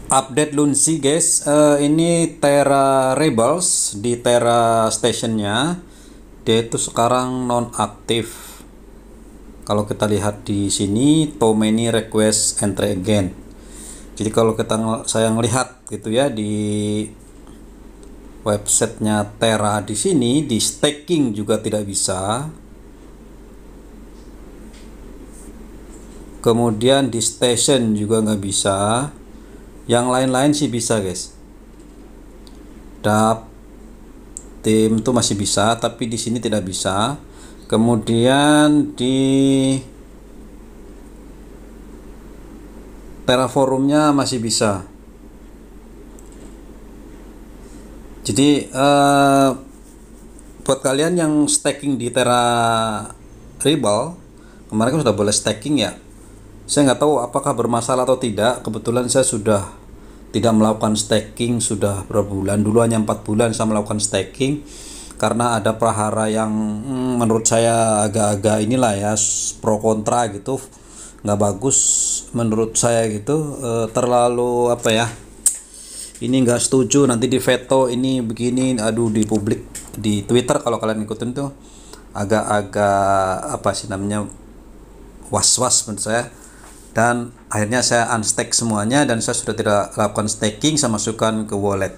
Update Lunsi guys. Ini Terra Rebels di Terra Stationnya dia itu sekarang non aktif. Kalau kita lihat di sini, too many request entry again. Jadi kalau saya ngelihat gitu ya di websitenya Terra, di sini di staking juga tidak bisa. Kemudian di station juga nggak bisa. Yang lain-lain sih bisa guys. Dap tim itu masih bisa, tapi di sini tidak bisa. Kemudian di Terraformnya masih bisa. Jadi buat kalian yang staking di Terra Rebel, kemarin kan sudah boleh staking ya. Saya nggak tahu apakah bermasalah atau tidak. Kebetulan saya sudah tidak melakukan staking sudah berapa bulan. Dulu hanya 4 bulan saya melakukan staking karena ada prahara yang menurut saya agak-agak inilah ya, pro kontra gitu, nggak bagus menurut saya gitu. Terlalu apa ya, ini nggak setuju, nanti di veto, ini begini, aduh, di publik di Twitter kalau kalian ikutin tuh agak-agak apa sih namanya, was-was menurut saya. Dan akhirnya saya unstake semuanya dan saya sudah tidak lakukan staking, saya masukkan ke wallet.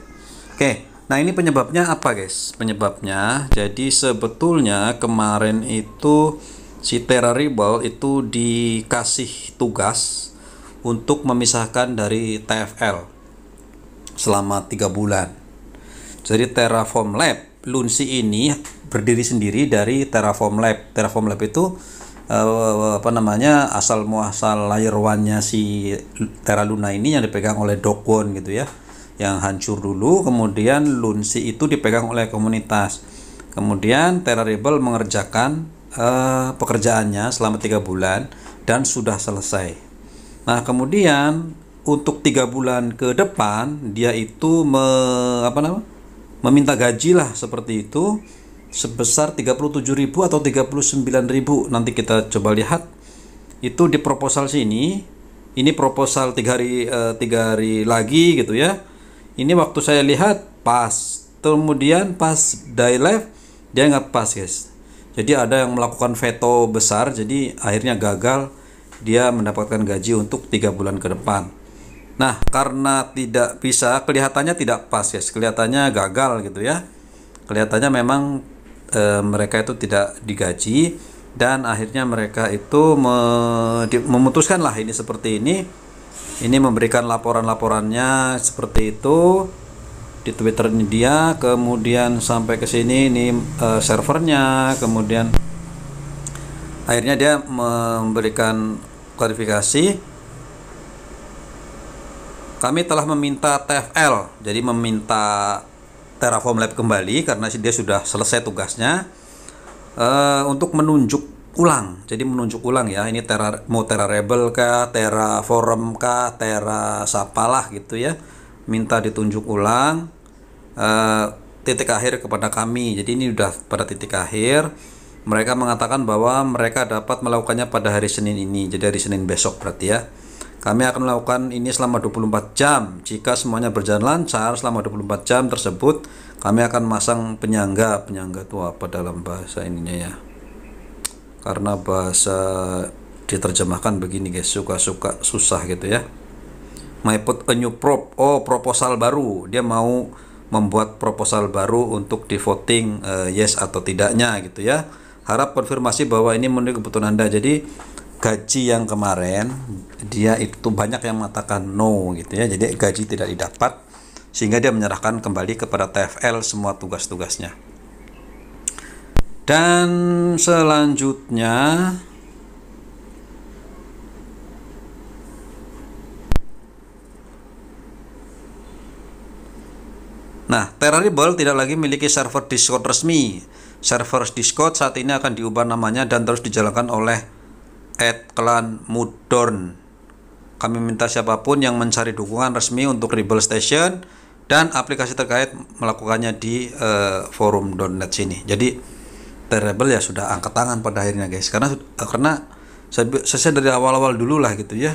Oke, nah ini penyebabnya apa guys? Penyebabnya jadi sebetulnya kemarin itu si Terra Rebel itu dikasih tugas untuk memisahkan dari TFL selama 3 bulan. Jadi Terraform Lab Lunsi ini berdiri sendiri dari Terraform Lab. Terraform Lab itu asal muasal layer 1-nya si Terra Luna ini yang dipegang oleh Dokwon gitu ya, yang hancur dulu. Kemudian Lunsi itu dipegang oleh komunitas. Kemudian Terra Rebel mengerjakan pekerjaannya selama 3 bulan dan sudah selesai. Nah kemudian untuk 3 bulan ke depan dia itu meminta gaji lah seperti itu, sebesar 37.000 atau 39.000. Nanti kita coba lihat itu di proposal sini. Ini proposal 3 hari lagi gitu ya. Ini waktu saya lihat pas, kemudian pas day live dia nggak pas guys. Jadi ada yang melakukan veto besar, jadi akhirnya gagal, dia mendapatkan gaji untuk 3 bulan ke depan. Nah karena tidak bisa, kelihatannya tidak pas guys, kelihatannya gagal gitu ya, kelihatannya memang mereka itu tidak digaji, dan akhirnya mereka itu memutuskan lah ini seperti ini memberikan laporannya seperti itu di Twitter dia. Kemudian sampai ke sini ini servernya, kemudian akhirnya dia memberikan klarifikasi. Kami telah meminta TFL, jadi meminta Terraform Lab kembali karena dia sudah selesai tugasnya, untuk menunjuk ulang. Jadi menunjuk ulang ya, ini mau Terra Rebel kah, Terraform kah, Terra sapalah gitu ya, minta ditunjuk ulang, titik akhir kepada kami. Jadi ini udah pada titik akhir. Mereka mengatakan bahwa mereka dapat melakukannya pada hari Senin ini, jadi hari Senin besok berarti ya. Kami akan melakukan ini selama 24 jam. Jika semuanya berjalan lancar selama 24 jam tersebut, kami akan masang penyangga. Penyangga itu apa dalam bahasa ininya ya? Karena bahasa diterjemahkan begini guys, suka-suka susah gitu ya. My put a new proposal baru. Dia mau membuat proposal baru untuk di voting yes atau tidaknya gitu ya. Harap konfirmasi bahwa ini memenuhi kebutuhan Anda. Jadi gaji yang kemarin dia itu banyak yang mengatakan no gitu ya, jadi gaji tidak didapat, sehingga dia menyerahkan kembali kepada TFL semua tugas-tugasnya. Dan selanjutnya Terra Rebel tidak lagi memiliki server Discord resmi. Server Discord saat ini akan diubah namanya dan terus dijalankan oleh @clan_mudorn. Kami minta siapapun yang mencari dukungan resmi untuk Rebel Station dan aplikasi terkait melakukannya di forum.net sini. Jadi Terra Rebel ya sudah angkat tangan pada akhirnya guys, karena saya dari awal-awal dulu lah gitu ya.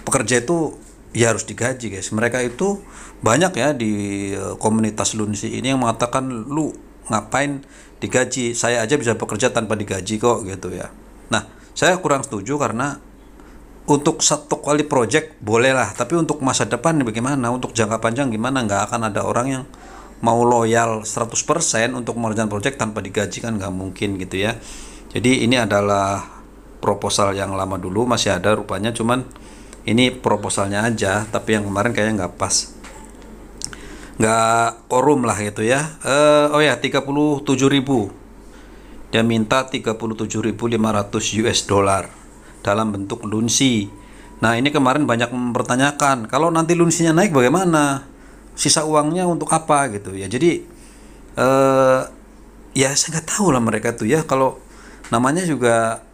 pekerja itu ya harus digaji guys. Mereka itu banyak ya di komunitas Lunsi ini yang mengatakan, lu ngapain digaji, saya aja bisa bekerja tanpa digaji kok gitu ya. Nah, saya kurang setuju karena untuk satu kali project bolehlah, tapi untuk masa depan bagaimana, untuk jangka panjang gimana? Nggak akan ada orang yang mau loyal 100% untuk mengerjakan project tanpa digaji, kan nggak mungkin gitu ya. Jadi ini adalah proposal yang lama dulu, masih ada rupanya, cuman ini proposalnya aja, tapi yang kemarin kayaknya nggak pas, nggak korum lah gitu ya. Oh ya, 37.000, dia minta 37.500 US dollar dalam bentuk lunsi. Nah, ini kemarin banyak mempertanyakan, kalau nanti lunsinya naik bagaimana, sisa uangnya untuk apa gitu ya. Jadi ya saya nggak tahu lah mereka tuh ya, kalau namanya juga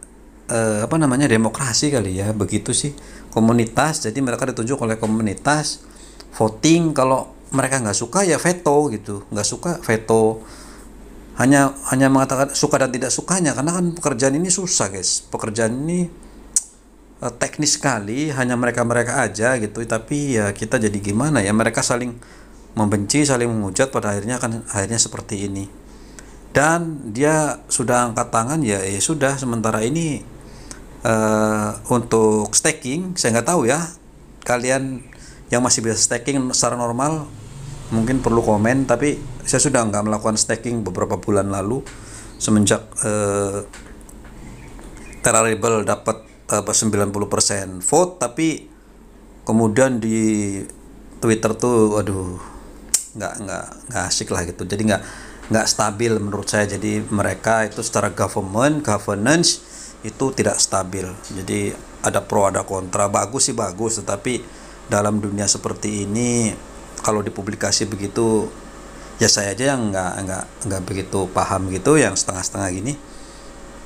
apa namanya, demokrasi kali ya, begitu sih, komunitas. Jadi mereka ditunjuk oleh komunitas, voting, kalau mereka nggak suka ya veto gitu, nggak suka veto, hanya mengatakan suka dan tidak sukanya, karena kan pekerjaan ini susah guys, pekerjaan ini teknis sekali, hanya mereka aja gitu. Tapi ya kita jadi gimana ya, mereka saling membenci, saling menghujat, pada akhirnya seperti ini. Dan dia sudah angkat tangan, ya sudah, sementara ini untuk staking saya nggak tahu ya, kalian yang masih bisa staking secara normal mungkin perlu komen, tapi saya sudah nggak melakukan staking beberapa bulan lalu semenjak Terra Rebel dapat 90% vote. Tapi kemudian di Twitter tuh aduh, nggak asik lah gitu, jadi nggak stabil menurut saya. Jadi mereka itu secara governance itu tidak stabil, jadi ada pro ada kontra. Bagus sih bagus, tetapi dalam dunia seperti ini kalau dipublikasi begitu ya, saya aja yang nggak begitu paham gitu, yang setengah-setengah gini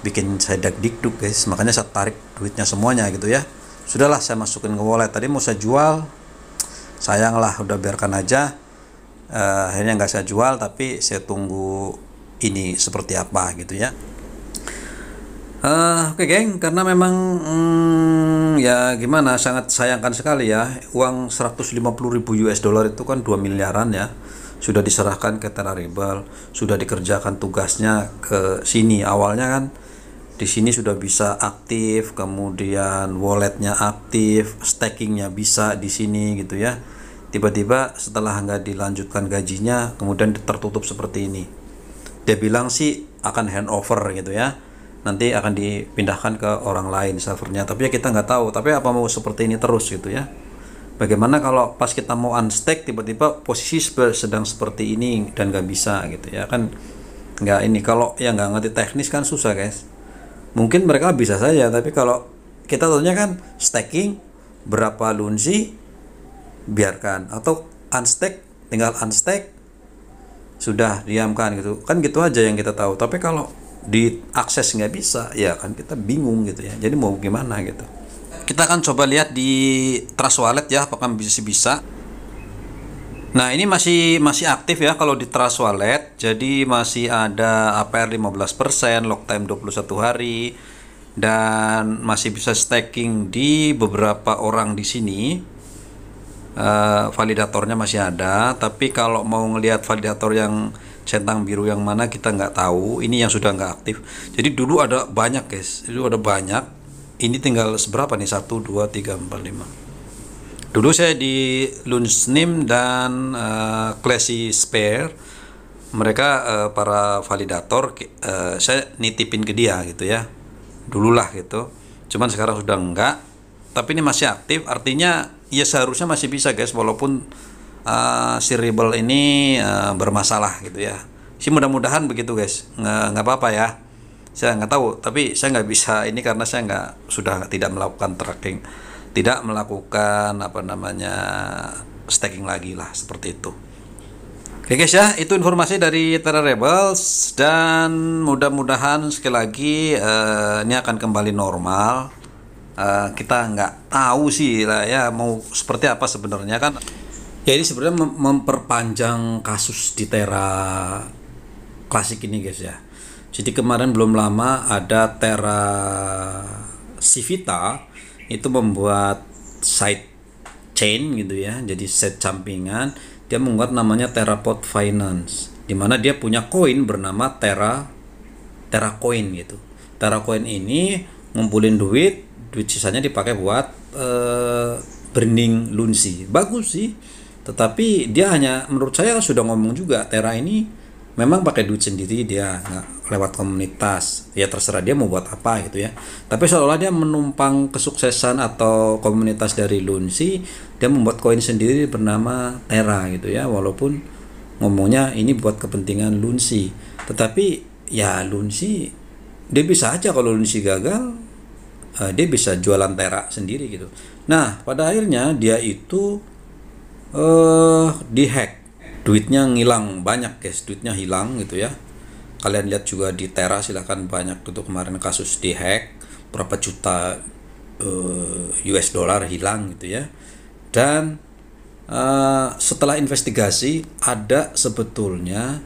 bikin saya dagdikduk guys. Makanya saya tarik duitnya semuanya gitu ya. Sudahlah, saya masukin ke wallet. Tadi mau saya jual, sayang lah, udah biarkan aja. Akhirnya nggak saya jual, tapi saya tunggu ini seperti apa gitu ya. Oke geng, karena memang ya gimana, sangat sayangkan sekali ya, uang 150.000 US dollar itu kan 2 miliaran ya, sudah diserahkan ke Terra Rebel, sudah dikerjakan tugasnya ke sini. Awalnya kan di sini sudah bisa aktif, kemudian walletnya aktif, stakingnya bisa di sini gitu ya. Tiba-tiba setelah nggak dilanjutkan gajinya, kemudian tertutup seperti ini. Dia bilang sih akan handover gitu ya, nanti akan dipindahkan ke orang lain servernya, tapi ya kita nggak tahu. Tapi apa mau seperti ini terus gitu ya? Bagaimana kalau pas kita mau unstack tiba-tiba posisi sedang seperti ini dan nggak bisa gitu ya, kan nggak ini. Kalau yang nggak ngerti teknis kan susah guys. Mungkin mereka bisa saja, tapi kalau kita tahunya kan stacking berapa lunsi biarkan, atau unstack tinggal unstack sudah diamkan gitu kan, gitu aja yang kita tahu. Tapi kalau diakses nggak bisa ya kan, kita bingung gitu ya, jadi mau gimana gitu. Kita akan coba lihat di Trust Wallet ya, apakah bisa. Nah, ini masih aktif ya kalau di Trust Wallet. Jadi masih ada APR 15%, lock time 21 hari, dan masih bisa staking di beberapa orang di sini. Validatornya masih ada, tapi kalau mau ngelihat validator yang centang biru yang mana kita nggak tahu. Ini yang sudah nggak aktif. Jadi dulu ada banyak guys, dulu ada banyak. Ini tinggal seberapa nih, 1, 2, 3, 4, 5. Dulu saya di Lunsnim dan Classy Spare, mereka para validator, saya nitipin ke dia gitu ya, dululah gitu. Cuman sekarang sudah enggak, tapi ini masih aktif, artinya ya seharusnya masih bisa guys, walaupun si Rebel ini bermasalah gitu ya. Sih mudah-mudahan begitu guys, nggak apa-apa ya. Saya nggak tahu, tapi saya nggak bisa ini karena saya sudah tidak melakukan tracking, tidak melakukan apa namanya staking lagi lah, seperti itu. Oke guys ya, itu informasi dari Terra Rebels, dan mudah-mudahan sekali lagi ini akan kembali normal. Kita nggak tahu sih lah ya mau seperti apa sebenarnya kan. Ya ini sebenarnya memperpanjang kasus di Terra Classic ini guys ya. Jadi kemarin belum lama ada Terra Civita itu membuat side chain gitu ya, jadi set sampingan. Dia membuat namanya Terraport Finance, dimana dia punya koin bernama Terracoin gitu. Terracoin ini ngumpulin duit sisanya dipakai buat branding Lunsi. Bagus sih, tetapi dia hanya, menurut saya sudah ngomong juga, Terra ini memang pakai duit sendiri, dia nggak lewat komunitas. Ya terserah dia mau buat apa gitu ya, tapi seolah dia menumpang kesuksesan atau komunitas dari Lunsi, dia membuat koin sendiri bernama Terra gitu ya, walaupun ngomongnya ini buat kepentingan Lunsi. Tetapi ya Lunsi, dia bisa aja kalau Lunsi gagal, dia bisa jualan Terra sendiri gitu. Nah pada akhirnya dia itu dihack, duitnya ngilang banyak guys, duitnya hilang gitu ya. Kalian lihat juga di Terra, silahkan, banyak itu kemarin kasus dihack, berapa juta US dollar hilang gitu ya. Dan setelah investigasi, ada sebetulnya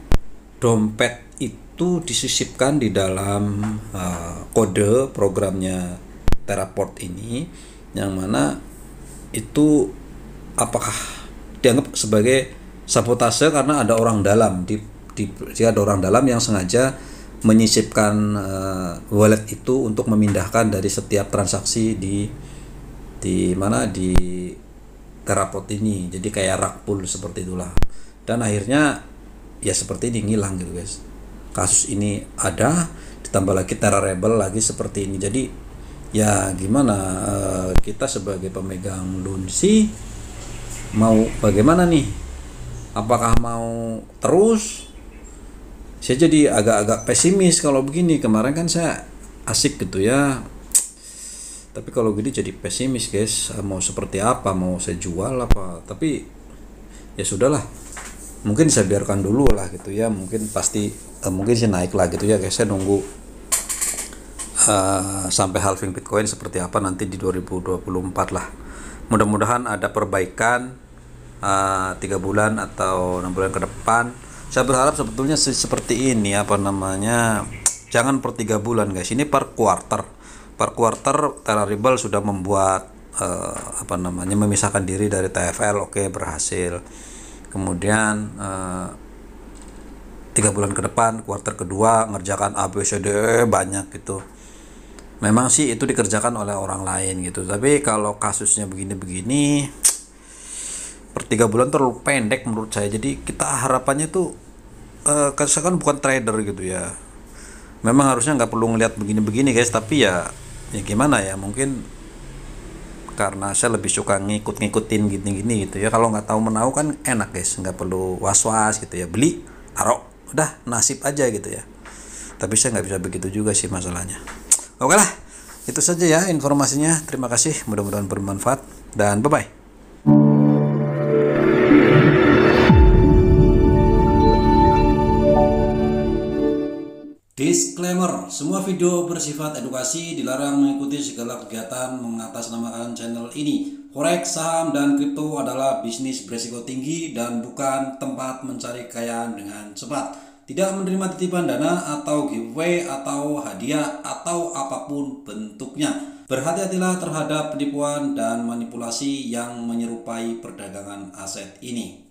dompet itu disisipkan di dalam kode programnya Terraport ini, yang mana itu apakah dianggap sebagai sabotase karena ada orang dalam jika ada orang dalam yang sengaja menyisipkan wallet itu untuk memindahkan dari setiap transaksi di Terraport ini, jadi kayak rug pull seperti itulah. Dan akhirnya ya seperti ini, ngilang gitu guys. Kasus ini ada, ditambah lagi Terra Rebel lagi seperti ini. Jadi ya gimana, kita sebagai pemegang Lunsi mau bagaimana nih? Apakah mau terus? Saya jadi agak-agak pesimis kalau begini. Kemarin kan saya asik gitu ya, tapi kalau gini jadi pesimis guys. Mau seperti apa, mau saya jual apa? Tapi ya sudahlah, mungkin saya biarkan dulu lah gitu ya. Mungkin pasti mungkin sih naik lah gitu ya guys. Saya nunggu sampai halving Bitcoin seperti apa nanti di 2024 lah. Mudah-mudahan ada perbaikan 3 bulan atau 6 bulan ke depan. Saya berharap sebetulnya seperti ini, jangan per 3 bulan guys, ini per quarter. Terra Rebel sudah membuat memisahkan diri dari TFL, oke, berhasil. Kemudian 3 bulan ke depan, kuartal kedua ngerjakan ABCDE banyak gitu. Memang sih itu dikerjakan oleh orang lain gitu, tapi kalau kasusnya begini-begini per 3 bulan terlalu pendek menurut saya. Jadi kita harapannya tuh kan bukan trader gitu ya, memang harusnya nggak perlu ngelihat begini-begini guys. Tapi ya gimana ya, mungkin karena saya lebih suka ngikutin gini-gini gitu ya. Kalau nggak tahu menahu kan enak guys, nggak perlu was-was gitu ya, beli taruh udah nasib aja gitu ya. Tapi saya nggak bisa begitu juga sih masalahnya. Oke lah, itu saja ya informasinya. Terima kasih, mudah-mudahan bermanfaat dan bye-bye. Disclaimer, semua video bersifat edukasi, dilarang mengikuti segala kegiatan mengatasnamakan channel ini. Forex, saham, dan kripto adalah bisnis beresiko tinggi dan bukan tempat mencari kekayaan dengan cepat. Tidak menerima titipan dana atau giveaway atau hadiah atau apapun bentuknya. Berhati-hatilah terhadap penipuan dan manipulasi yang menyerupai perdagangan aset ini.